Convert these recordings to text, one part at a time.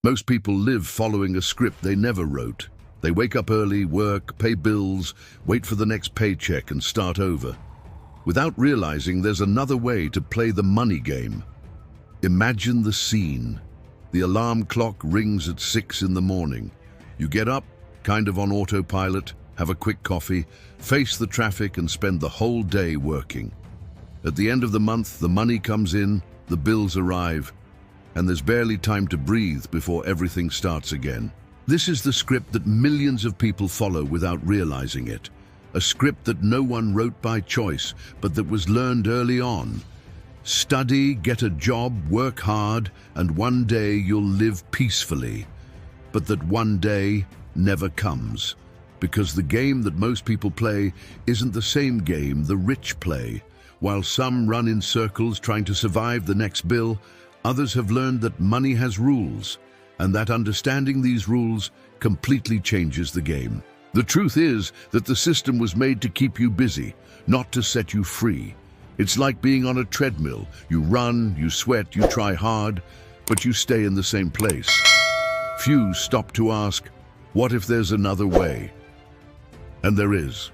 Most people live following a script they never wrote. They wake up early, work, pay bills, wait for the next paycheck and start over, without realizing there's another way to play the money game. Imagine the scene. The alarm clock rings at 6 in the morning. You get up, kind of on autopilot, have a quick coffee, face the traffic and spend the whole day working. At the end of the month, the money comes in, the bills arrive, and there's barely time to breathe before everything starts again. This is the script that millions of people follow without realizing it. A script that no one wrote by choice, but that was learned early on. Study, get a job, work hard, and one day you'll live peacefully. But that one day never comes, because the game that most people play isn't the same game the rich play. While some run in circles trying to survive the next bill, others have learned that money has rules, and that understanding these rules completely changes the game. The truth is that the system was made to keep you busy, not to set you free. It's like being on a treadmill. You run, you sweat, you try hard, but you stay in the same place. Few stop to ask, what if there's another way? And there is.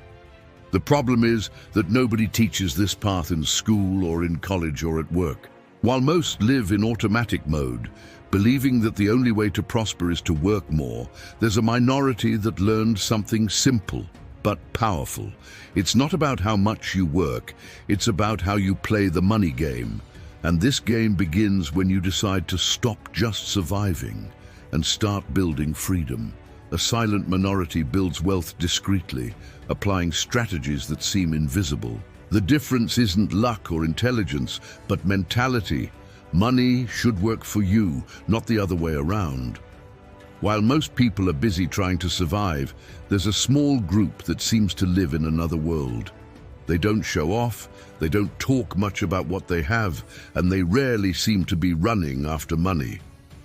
The problem is that nobody teaches this path in school or in college or at work. While most live in automatic mode, believing that the only way to prosper is to work more, there's a minority that learned something simple but powerful. It's not about how much you work, it's about how you play the money game. And this game begins when you decide to stop just surviving and start building freedom. A silent minority builds wealth discreetly, applying strategies that seem invisible. The difference isn't luck or intelligence, but mentality. Money should work for you, not the other way around. While most people are busy trying to survive, there's a small group that seems to live in another world. They don't show off, they don't talk much about what they have, and they rarely seem to be running after money.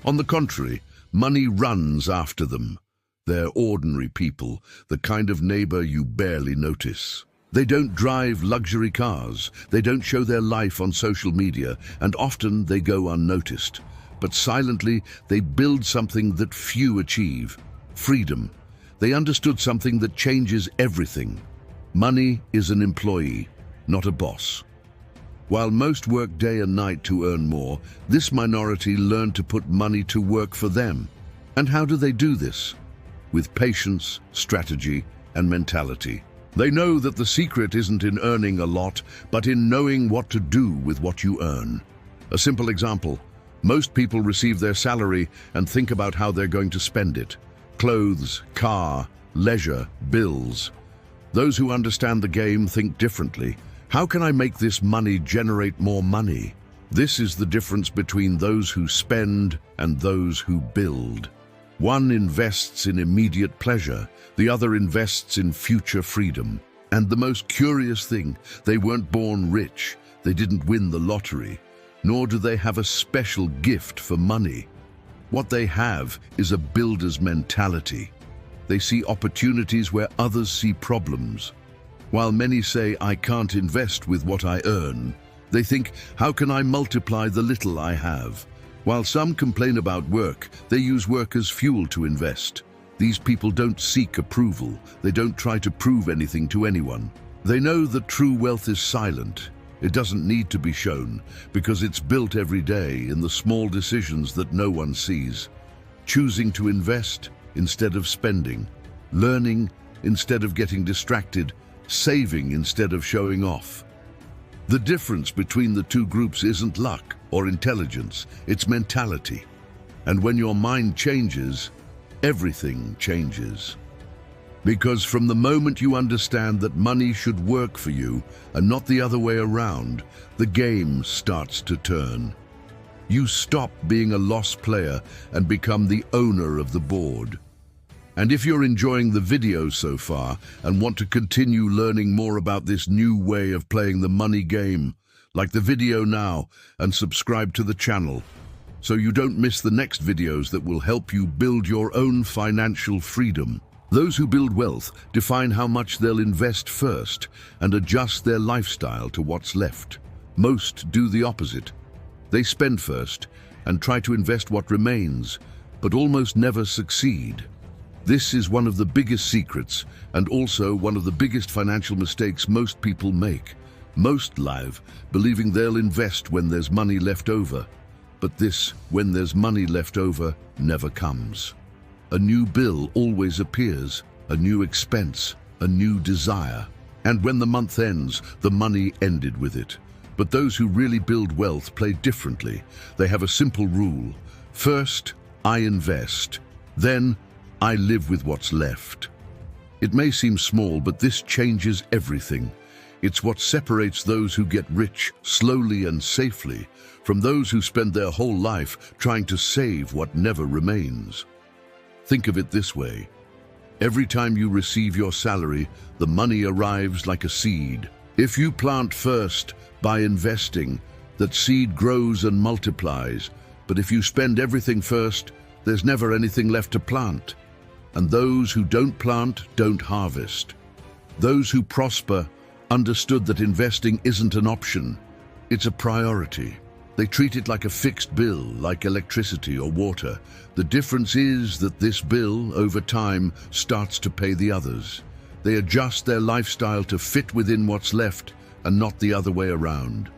On the contrary, money runs after them. They're ordinary people, the kind of neighbor you barely notice. They don't drive luxury cars, they don't show their life on social media, and often they go unnoticed. But silently, they build something that few achieve: freedom. They understood something that changes everything. Money is an employee, not a boss. While most work day and night to earn more, this minority learned to put money to work for them. And how do they do this? With patience, strategy, and mentality. They know that the secret isn't in earning a lot, but in knowing what to do with what you earn. A simple example: most people receive their salary and think about how they're going to spend it. Clothes, car, leisure, bills. Those who understand the game think differently. How can I make this money generate more money? This is the difference between those who spend and those who build. One invests in immediate pleasure, the other invests in future freedom. And the most curious thing, they weren't born rich, they didn't win the lottery, nor do they have a special gift for money. What they have is a builder's mentality. They see opportunities where others see problems. While many say, I can't invest with what I earn, they think, how can I multiply the little I have? While some complain about work, they use work as fuel to invest. These people don't seek approval. They don't try to prove anything to anyone. They know that true wealth is silent. It doesn't need to be shown, because it's built every day in the small decisions that no one sees. Choosing to invest instead of spending, learning instead of getting distracted, saving instead of showing off. The difference between the two groups isn't luck or intelligence, it's mentality. And when your mind changes, everything changes. Because from the moment you understand that money should work for you and not the other way around, the game starts to turn. You stop being a lost player and become the owner of the board. And if you're enjoying the video so far and want to continue learning more about this new way of playing the money game, like the video now and subscribe to the channel so you don't miss the next videos that will help you build your own financial freedom. Those who build wealth define how much they'll invest first and adjust their lifestyle to what's left. Most do the opposite. They spend first and try to invest what remains, but almost never succeed. This is one of the biggest secrets and also one of the biggest financial mistakes most people make. Most live believing they'll invest when there's money left over. But this, when there's money left over, never comes. A new bill always appears, a new expense, a new desire. And when the month ends, the money ended with it. But those who really build wealth play differently. They have a simple rule. First, I invest. Then, I live with what's left. It may seem small, but this changes everything. It's what separates those who get rich slowly and safely from those who spend their whole life trying to save what never remains. Think of it this way. Every time you receive your salary, the money arrives like a seed. If you plant first by investing, that seed grows and multiplies. But if you spend everything first, there's never anything left to plant. And those who don't plant don't harvest. Those who prosper understood that investing isn't an option, it's a priority. They treat it like a fixed bill, like electricity or water. The difference is that this bill, over time, starts to pay the others. They adjust their lifestyle to fit within what's left and not the other way around.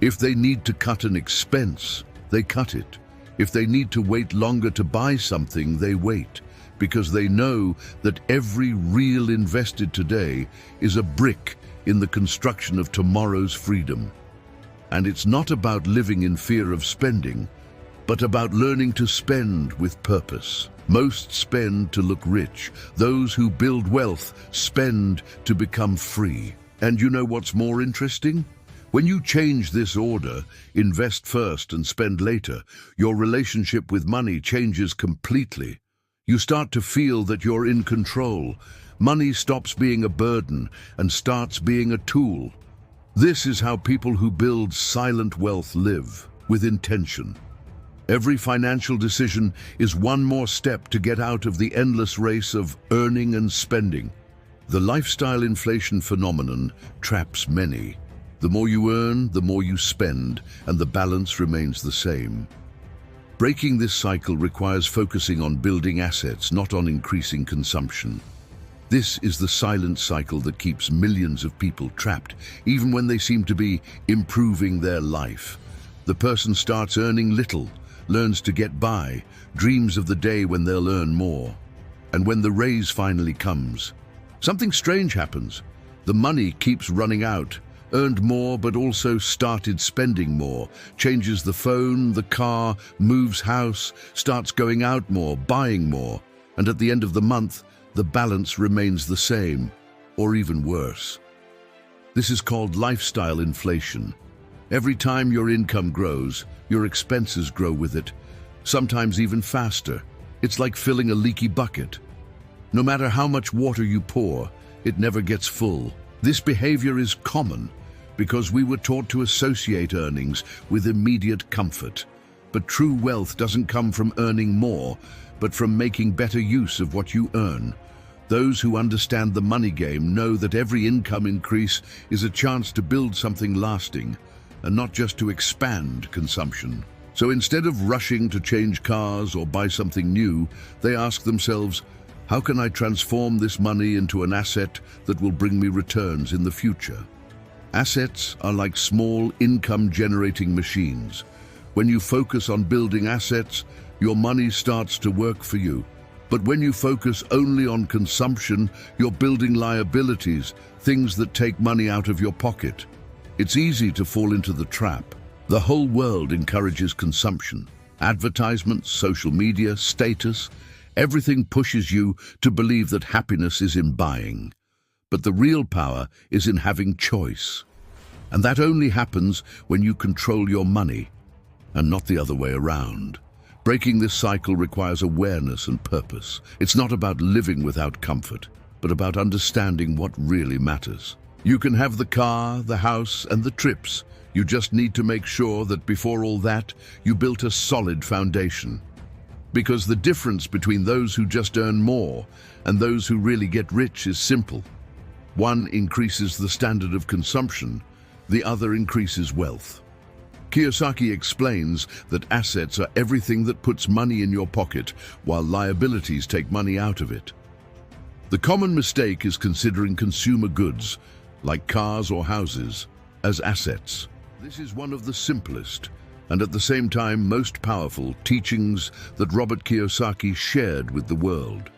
If they need to cut an expense, they cut it. If they need to wait longer to buy something, they wait, because they know that every real invested today is a brick in the construction of tomorrow's freedom. And it's not about living in fear of spending, but about learning to spend with purpose. Most spend to look rich. Those who build wealth spend to become free. And you know what's more interesting? When you change this order, invest first and spend later, your relationship with money changes completely. You start to feel that you're in control. Money stops being a burden and starts being a tool. This is how people who build silent wealth live, with intention. Every financial decision is one more step to get out of the endless race of earning and spending. The lifestyle inflation phenomenon traps many. The more you earn, the more you spend, and the balance remains the same. Breaking this cycle requires focusing on building assets, not on increasing consumption. This is the silent cycle that keeps millions of people trapped, even when they seem to be improving their life. The person starts earning little, learns to get by, dreams of the day when they'll earn more. And when the raise finally comes, something strange happens. The money keeps running out, earned more but also started spending more, changes the phone, the car, moves house, starts going out more, buying more, and at the end of the month, the balance remains the same, or even worse. This is called lifestyle inflation. Every time your income grows, your expenses grow with it, sometimes even faster. It's like filling a leaky bucket. No matter how much water you pour, it never gets full. This behavior is common because we were taught to associate earnings with immediate comfort. But true wealth doesn't come from earning more, but from making better use of what you earn. Those who understand the money game know that every income increase is a chance to build something lasting, and not just to expand consumption. So instead of rushing to change cars or buy something new, they ask themselves, how can I transform this money into an asset that will bring me returns in the future? Assets are like small income-generating machines. When you focus on building assets, your money starts to work for you. But when you focus only on consumption, you're building liabilities, things that take money out of your pocket. It's easy to fall into the trap. The whole world encourages consumption. Advertisements, social media, status, everything pushes you to believe that happiness is in buying. But the real power is in having choice. And that only happens when you control your money, and not the other way around. Breaking this cycle requires awareness and purpose. It's not about living without comfort, but about understanding what really matters. You can have the car, the house, and the trips. You just need to make sure that before all that, you built a solid foundation. Because the difference between those who just earn more and those who really get rich is simple. One increases the standard of consumption, the other increases wealth. Kiyosaki explains that assets are everything that puts money in your pocket, while liabilities take money out of it. The common mistake is considering consumer goods, like cars or houses, as assets. This is one of the simplest, and at the same time most powerful, teachings that Robert Kiyosaki shared with the world.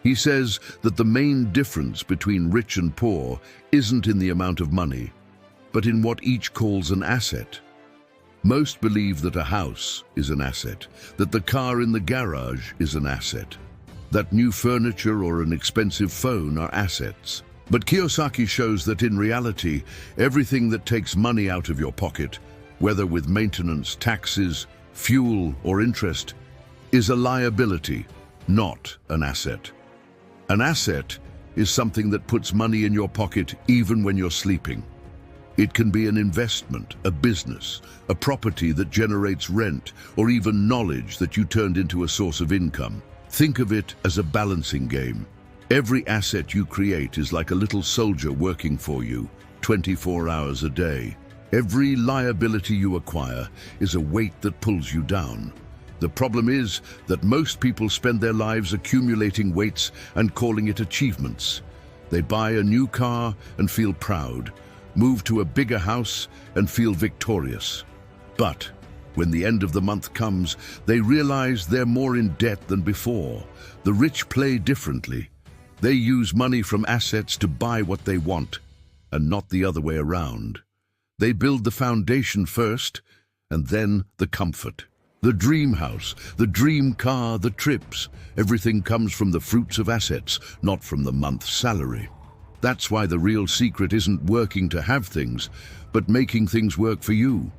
He says that the main difference between rich and poor isn't in the amount of money, but in what each calls an asset. Most believe that a house is an asset, that the car in the garage is an asset, that new furniture or an expensive phone are assets. But Kiyosaki shows that in reality, everything that takes money out of your pocket, whether with maintenance, taxes, fuel, or interest, is a liability, not an asset. An asset is something that puts money in your pocket even when you're sleeping. It can be an investment, a business, a property that generates rent, or even knowledge that you turned into a source of income. Think of it as a balancing game. Every asset you create is like a little soldier working for you, 24 hours a day. Every liability you acquire is a weight that pulls you down. The problem is that most people spend their lives accumulating weights and calling it achievements. They buy a new car and feel proud, move to a bigger house and feel victorious. But when the end of the month comes, they realize they're more in debt than before. The rich play differently. They use money from assets to buy what they want, and not the other way around. They build the foundation first, and then the comfort. The dream house, the dream car, the trips, everything comes from the fruits of assets, not from the month's salary. That's why the real secret isn't working to have things, but making things work for you.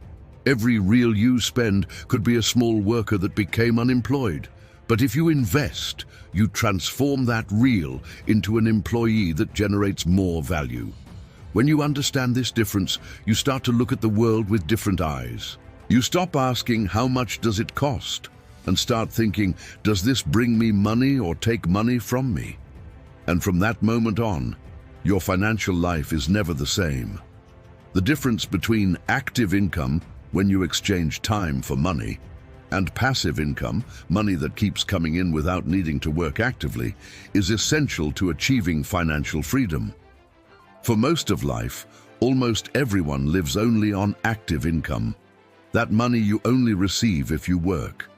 Every real you spend could be a small worker that became unemployed. But if you invest, you transform that real into an employee that generates more value. When you understand this difference, you start to look at the world with different eyes. You stop asking, how much does it cost? And start thinking, does this bring me money or take money from me? And from that moment on, your financial life is never the same. The difference between active income, when you exchange time for money, and passive income, money that keeps coming in without needing to work actively, is essential to achieving financial freedom. For most of life, almost everyone lives only on active income. That money you only receive if you work.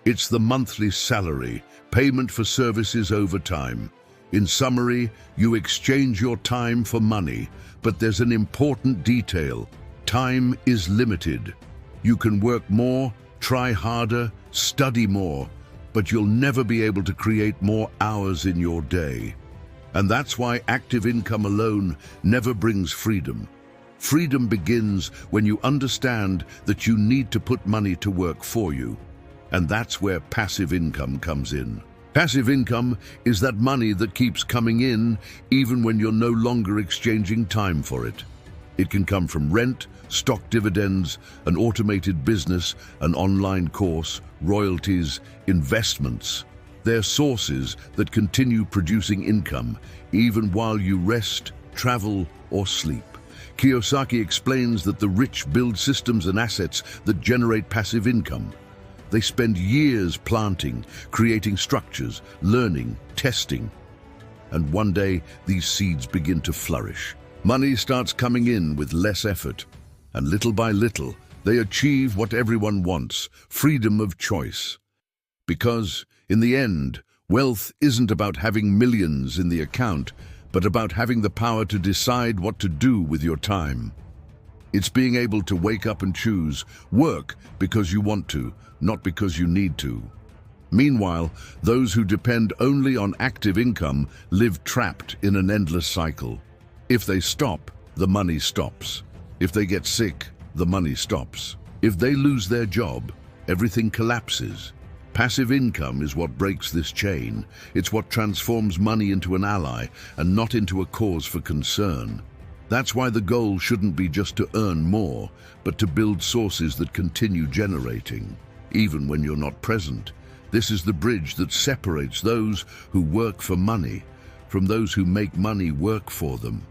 It's the monthly salary, payment for services over time. In summary, you exchange your time for money, but there's an important detail. Time is limited. You can work more, try harder, study more, but you'll never be able to create more hours in your day. And that's why active income alone never brings freedom. Freedom begins when you understand that you need to put money to work for you. And that's where passive income comes in. Passive income is that money that keeps coming in even when you're no longer exchanging time for it. It can come from rent, stock dividends, an automated business, an online course, royalties, investments. They're sources that continue producing income even while you rest, travel, or sleep. Kiyosaki explains that the rich build systems and assets that generate passive income. They spend years planting, creating structures, learning, testing. And one day, these seeds begin to flourish. Money starts coming in with less effort. And little by little, they achieve what everyone wants, freedom of choice. Because, in the end, wealth isn't about having millions in the account, but about having the power to decide what to do with your time. It's being able to wake up and choose, work because you want to, not because you need to. Meanwhile, those who depend only on active income live trapped in an endless cycle. If they stop, the money stops. If they get sick, the money stops. If they lose their job, everything collapses. Passive income is what breaks this chain. It's what transforms money into an ally and not into a cause for concern. That's why the goal shouldn't be just to earn more, but to build sources that continue generating, even when you're not present. This is the bridge that separates those who work for money from those who make money work for them.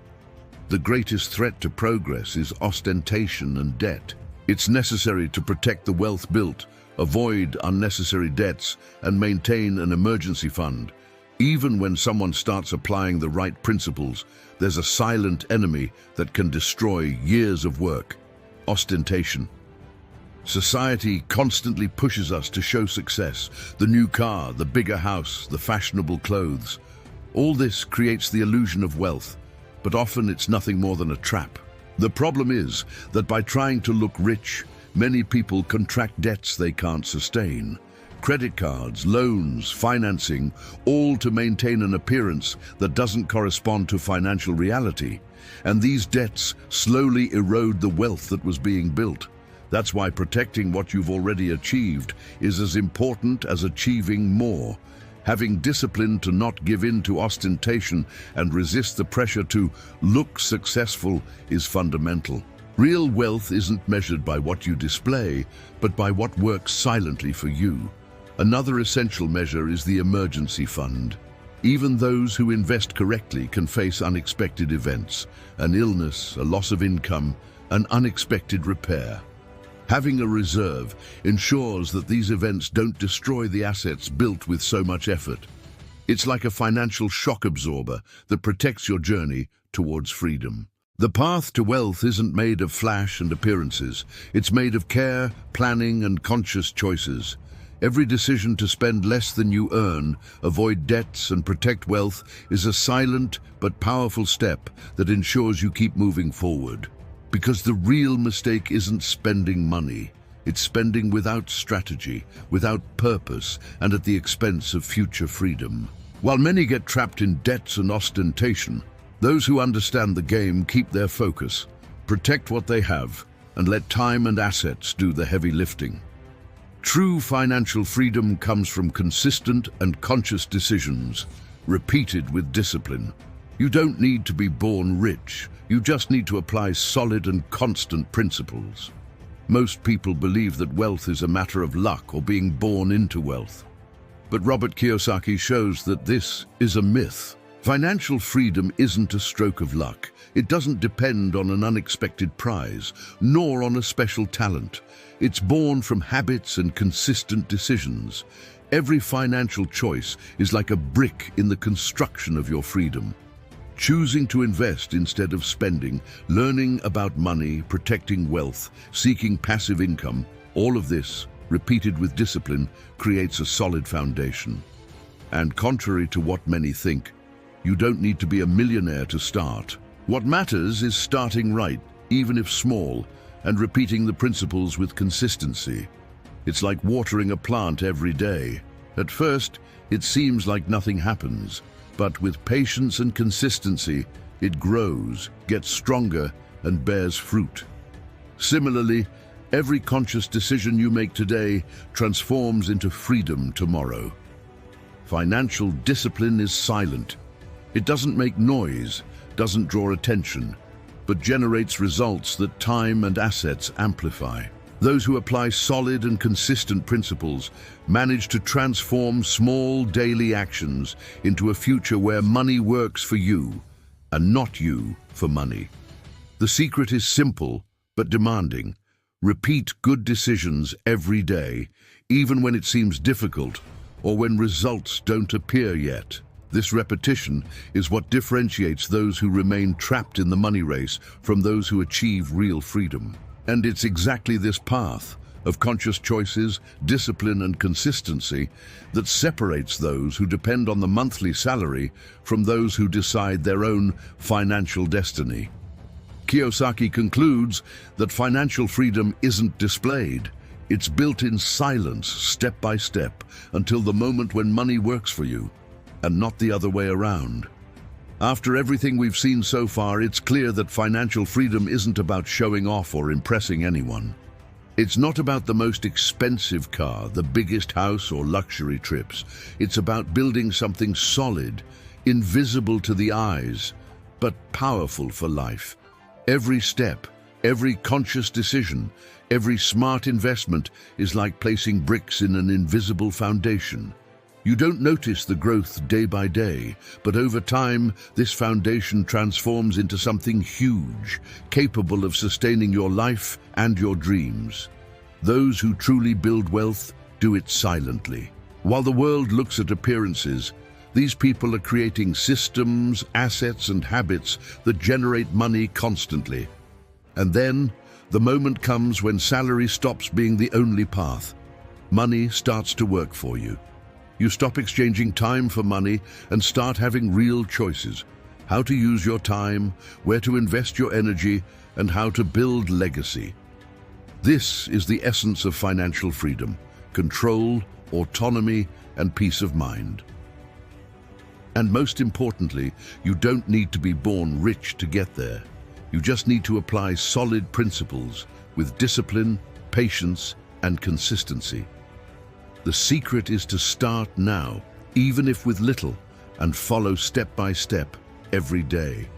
The greatest threat to progress is ostentation and debt. It's necessary to protect the wealth built, avoid unnecessary debts, and maintain an emergency fund. Even when someone starts applying the right principles, there's a silent enemy that can destroy years of work: ostentation. Society constantly pushes us to show success: the new car, the bigger house, the fashionable clothes. All this creates the illusion of wealth, but often it's nothing more than a trap. The problem is that by trying to look rich, many people contract debts they can't sustain. Credit cards, loans, financing, all to maintain an appearance that doesn't correspond to financial reality. And these debts slowly erode the wealth that was being built. That's why protecting what you've already achieved is as important as achieving more. Having discipline to not give in to ostentation and resist the pressure to look successful is fundamental. Real wealth isn't measured by what you display, but by what works silently for you. Another essential measure is the emergency fund. Even those who invest correctly can face unexpected events: an illness, a loss of income, an unexpected repair. Having a reserve ensures that these events don't destroy the assets built with so much effort. It's like a financial shock absorber that protects your journey towards freedom. The path to wealth isn't made of flash and appearances. It's made of care, planning, and conscious choices. Every decision to spend less than you earn, avoid debts, and protect wealth is a silent but powerful step that ensures you keep moving forward. Because the real mistake isn't spending money. It's spending without strategy, without purpose, and at the expense of future freedom. While many get trapped in debts and ostentation, those who understand the game keep their focus, protect what they have, and let time and assets do the heavy lifting. True financial freedom comes from consistent and conscious decisions, repeated with discipline. You don't need to be born rich. You just need to apply solid and constant principles. Most people believe that wealth is a matter of luck or being born into wealth. But Robert Kiyosaki shows that this is a myth. Financial freedom isn't a stroke of luck. It doesn't depend on an unexpected prize, nor on a special talent. It's born from habits and consistent decisions. Every financial choice is like a brick in the construction of your freedom. Choosing to invest instead of spending, learning about money, protecting wealth, seeking passive income, all of this, repeated with discipline, creates a solid foundation. And contrary to what many think, you don't need to be a millionaire to start. What matters is starting right, even if small, and repeating the principles with consistency. It's like watering a plant every day. At first, it seems like nothing happens, but with patience and consistency, it grows, gets stronger, and bears fruit. Similarly, every conscious decision you make today transforms into freedom tomorrow. Financial discipline is silent. It doesn't make noise, doesn't draw attention, but generates results that time and assets amplify. Those who apply solid and consistent principles manage to transform small daily actions into a future where money works for you and not you for money. The secret is simple but demanding. Repeat good decisions every day, even when it seems difficult or when results don't appear yet. This repetition is what differentiates those who remain trapped in the money race from those who achieve real freedom. And it's exactly this path of conscious choices, discipline, and consistency that separates those who depend on the monthly salary from those who decide their own financial destiny. Kiyosaki concludes that financial freedom isn't displayed. It's built in silence, step by step, until the moment when money works for you, and not the other way around. After everything we've seen so far, it's clear that financial freedom isn't about showing off or impressing anyone. It's not about the most expensive car, the biggest house, or luxury trips. It's about building something solid, invisible to the eyes, but powerful for life. Every step, every conscious decision, every smart investment is like placing bricks in an invisible foundation. You don't notice the growth day by day, but over time, this foundation transforms into something huge, capable of sustaining your life and your dreams. Those who truly build wealth do it silently. While the world looks at appearances, these people are creating systems, assets, and habits that generate money constantly. And then, the moment comes when salary stops being the only path. Money starts to work for you. You stop exchanging time for money and start having real choices. How to use your time, where to invest your energy, and how to build legacy. This is the essence of financial freedom: control, autonomy, and peace of mind. And most importantly, you don't need to be born rich to get there. You just need to apply solid principles with discipline, patience, and consistency. The secret is to start now, even if with little, and follow step by step every day.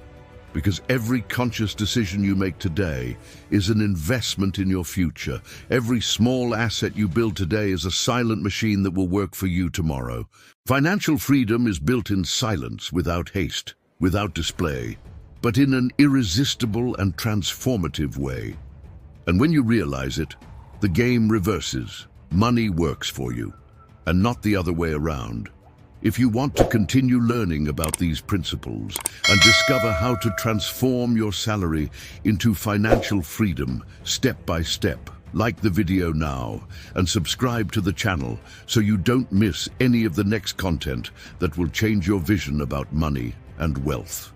Because every conscious decision you make today is an investment in your future. Every small asset you build today is a silent machine that will work for you tomorrow. Financial freedom is built in silence, without haste, without display, but in an irresistible and transformative way. And when you realize it, the game reverses. Money works for you, and not the other way around. If you want to continue learning about these principles and discover how to transform your salary into financial freedom step by step, like the video now and subscribe to the channel so you don't miss any of the next content that will change your vision about money and wealth.